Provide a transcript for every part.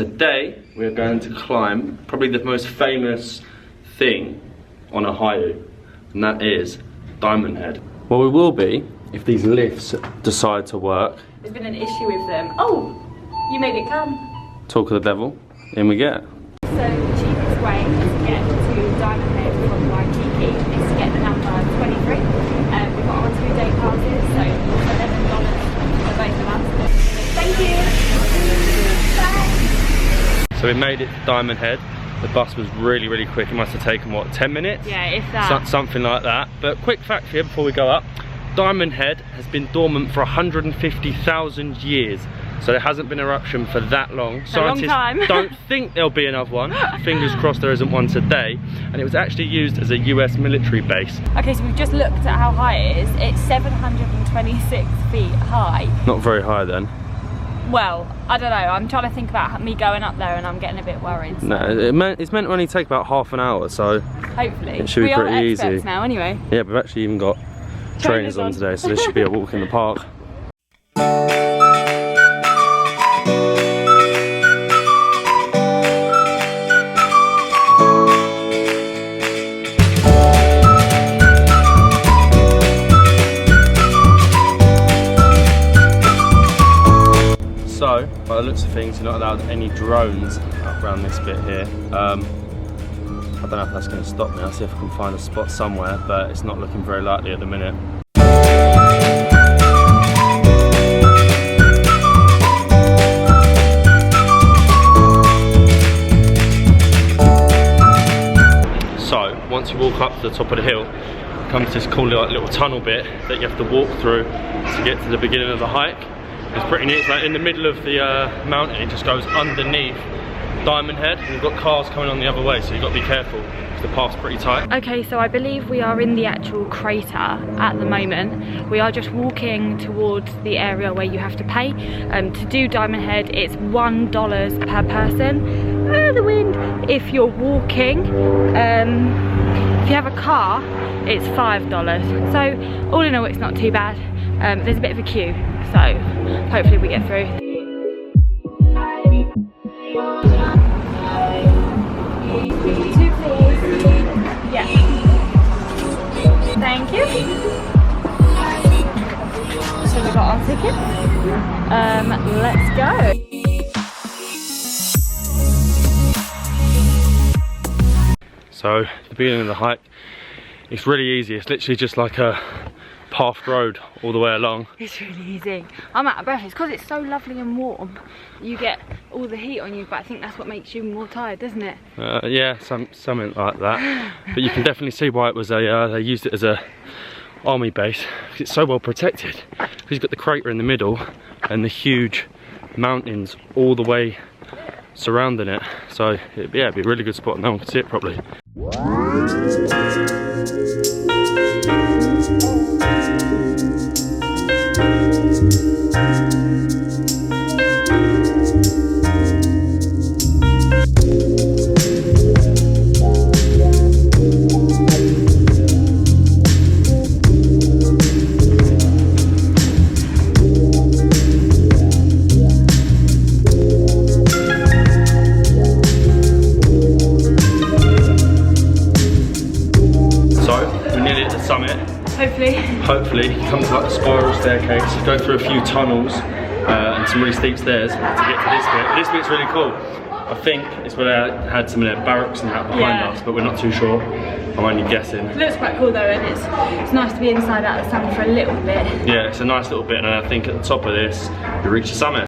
Today we're going to climb probably the most famous thing on Oahu, and that is Diamond Head. Well, we will be if these lifts decide to work. There's been an issue with them. Oh, you made it come. Talk of the devil, in we get. So the cheapest way to get to Diamond Head from Waikiki is to get the number 23. We've got our 2-day passes, so $11 for both of us. Thank you. Bye. So we made it to Diamond Head. The bus was really quick. It must have taken, what, 10 minutes? Yeah, if that. Something like that. But quick fact here before we go up. Diamond Head has been dormant for 150,000 years. So there hasn't been an eruption for that long. Scientists don't think there'll be another one. Fingers crossed there isn't one today. And it was actually used as a US military base. Okay, so we've just looked at how high it is. It's 726 feet high. Not very high then. Well, I don't know. I'm trying to think about me going up there and I'm getting a bit worried. So. No, it's meant to only take about half an hour, so hopefully. It should be pretty easy. We are experts now anyway. Yeah, we've actually even got trainers on today, so this should be a walk in the park. So, by the looks of things, you're not allowed any drones up around this bit here. I don't know if that's going to stop me. I'll see if I can find a spot somewhere, but it's not looking very likely at the minute. So, once you walk up to the top of the hill, come to this cool little tunnel bit that you have to walk through to get to the beginning of the hike. It's pretty neat. It's like in the middle of the mountain. It just goes underneath Diamond Head, and you've got cars coming on the other way, so you've got to be careful because the path's pretty tight. Okay, so I believe we are in the actual crater at the moment. We are just walking towards the area where you have to pay. To do Diamond Head, it's $1 per person. The wind. If you're walking, if you have a car, it's $5. So all in all, it's not too bad. There's a bit of a queue, so hopefully we get through. Two, please. Yeah. Thank you. So we got our tickets. Let's go. So the beginning of the hike, it's really easy. It's literally just like a paved road all the way along. It's really easy. I'm out of breath. It's because it's so lovely and warm. You get all the heat on you, but I think that's what makes you more tired, doesn't it? Yeah, something like that. But you can definitely see why it was a. They used it as a army base. It's so well protected. Because you've got the crater in the middle and the huge mountains all the way surrounding it. So it'd be a really good spot. No one can see it properly. Hopefully, come to like a spiral staircase, go through a few tunnels and some really steep stairs to get to this bit. This bit's really cool. I think it's where they had some of their barracks and that behind us, but we're not too sure. I'm only guessing. It looks quite cool though, and it's nice to be inside out of the sun for a little bit. Yeah, it's a nice little bit, and I think at the top of this, you reach the summit.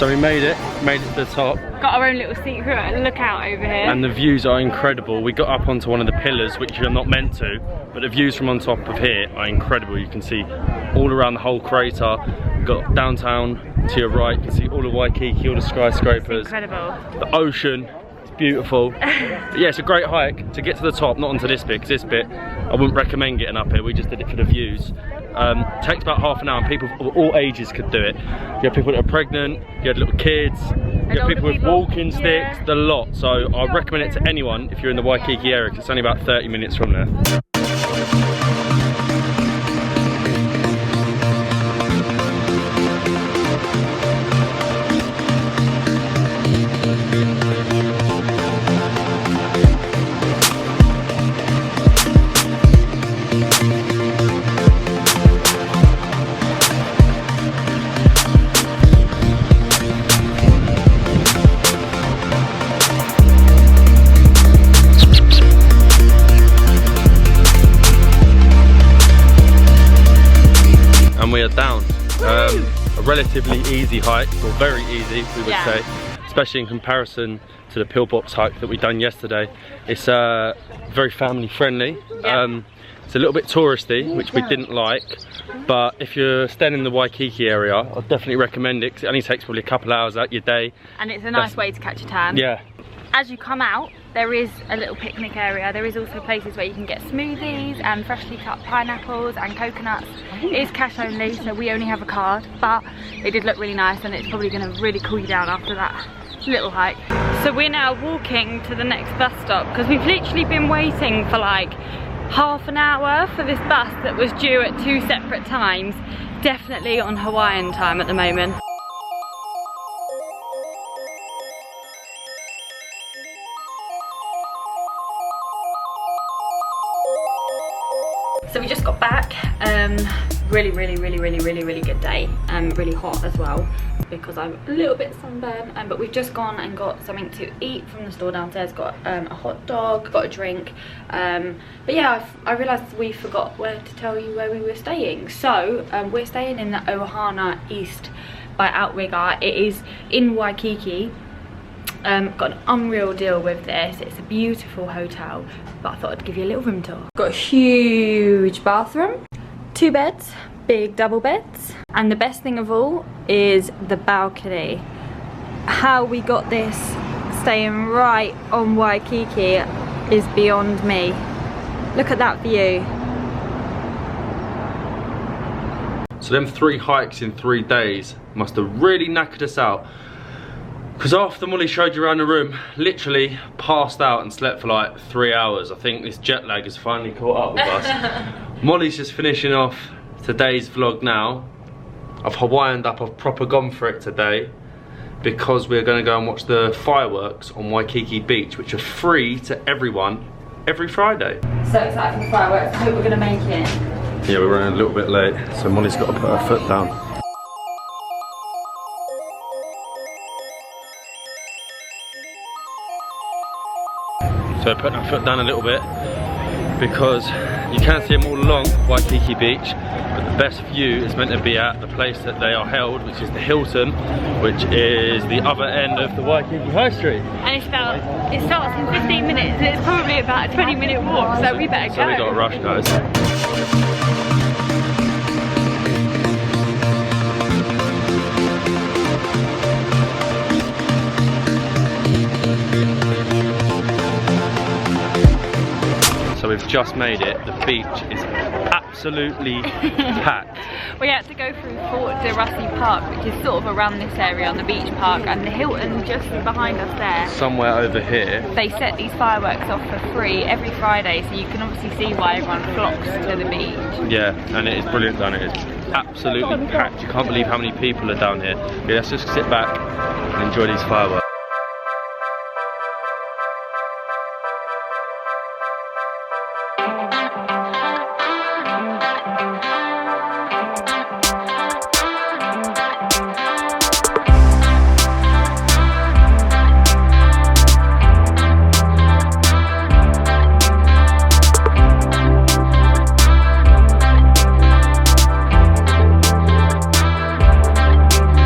So we made it to the top. Got our own little secret lookout over here. And the views are incredible. We got up onto one of the pillars, which you're not meant to, but the views from on top of here are incredible. You can see all around the whole crater. We've got downtown to your right, you can see all of Waikiki, all the skyscrapers. It's incredible. The ocean, it's beautiful. But yeah, it's a great hike to get to the top, not onto this bit, because this bit, I wouldn't recommend getting up here. We just did it for the views. Takes about half an hour and people of all ages could do it. You had people that are pregnant, you had little kids, you had people with walking sticks, the lot. So I recommend it to anyone if you're in the Waikiki area, because it's only about 30 minutes from there. And we are down. A relatively easy hike, or very easy we would say, especially in comparison to the pillbox hike that we done yesterday. It's very family friendly. It's a little bit touristy, which we didn't like, but if you're staying in the Waikiki area, I'd definitely recommend it, because it only takes probably a couple hours out your day. And it's a nice way to catch a tan. Yeah. As you come out, there is a little picnic area. There is also places where you can get smoothies and freshly cut pineapples and coconuts. It is cash only, so we only have a card, but it did look really nice, and it's probably going to really cool you down after that little hike. So we're now walking to the next bus stop, because we've literally been waiting for like half an hour for this bus that was due at 2 separate times. Definitely on Hawaiian time at the moment. So we just got back. Really good day. Really hot as well, because I'm a little bit sunburned. But we've just gone and got something to eat from the store downstairs. Got a hot dog, got a drink. But yeah, I realised we forgot to tell you where we were staying. So we're staying in the Ohana East by Outrigger. It is in Waikiki. Got an unreal deal with this. It's a beautiful hotel, but I thought I'd give you a little room tour. Got a huge bathroom, 2 beds, big double beds, and the best thing of all is the balcony. How we got this staying right on Waikiki is beyond me. Look at that view. So them 3 hikes in 3 days must have really knackered us out. Because after Molly showed you around the room, literally passed out and slept for like 3 hours. I think this jet lag has finally caught up with us. Molly's just finishing off today's vlog now. I've Hawaiianed up, I've proper gone for it today, because we're going to go and watch the fireworks on Waikiki Beach, which are free to everyone every Friday. So excited for the fireworks. I hope we're going to make it. Yeah, we're running a little bit late, so Molly's got to put her foot down. So putting our foot down a little bit, because you can see them all along Waikiki Beach, but the best view is meant to be at the place that they are held, which is the Hilton, which is the other end of the Waikiki High Street. And it starts in 15 minutes, and it's probably about a 20-minute walk, so we better go. So we got to rush, guys. So we've just made it. The beach is absolutely packed. We had to go through Fort de Rossi Park, which is sort of around this area on the beach park, and the Hilton just behind us there. Somewhere over here. They set these fireworks off for free every Friday, so you can obviously see why everyone flocks to the beach. Yeah, and it is brilliant down here. It's absolutely packed. You can't believe how many people are down here. Yeah, let's just sit back and enjoy these fireworks.